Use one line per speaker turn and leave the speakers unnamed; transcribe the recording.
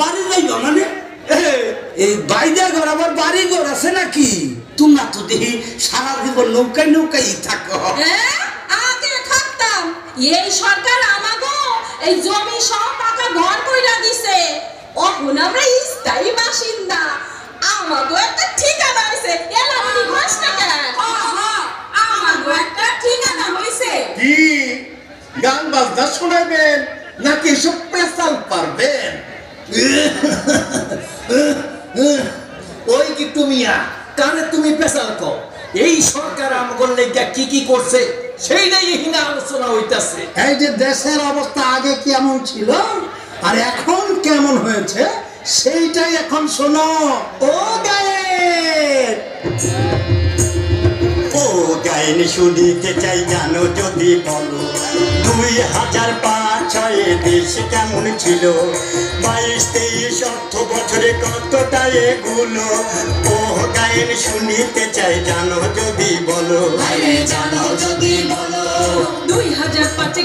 বাড়ি যাইও মানে
এই বাইদা ঘর আবার বাড়ি ঘর আছে নাকি?
তোমরা তো দেখি সারা জীবন নৌকায় নৌকায় থাকো।
আগে থাকতাম, এই সরকার আমাগো এই জমি সহ পাকা ঘর কইরা দিছে। এখন আমরা স্থায়ী বাসিন্দা, আমাগো একটা ঠিকানা হইছে। এলামনি ঘাস না কেন? আমাগো একটা ঠিকানা হইছে।
কি গান বাজনা শোনাবেন নাকি এসব পেশাল পারবেন?
ওই কি তুমিয়া কানে তুমি পেশাল কও। এই সরকার আমগর লেগা কি কি করছে সেইটাই এখানে আলোচনা হইতাছে।
এই যে দেশের অবস্থা আগে কেমন ছিল আর এখন কেমন হয়েছে সেইটাই এখন শোনো।
ও গায়েন, ও গায়েন শুনিতে চাই জানো যদি বলো 2005-6 দেশ কেমন ছিল, 22-23 অর্থ বছরে কতটা এগুলো। ও গায়েন শুনিতে চাই জানো যদি বলো,
জানো যদি বলো 2005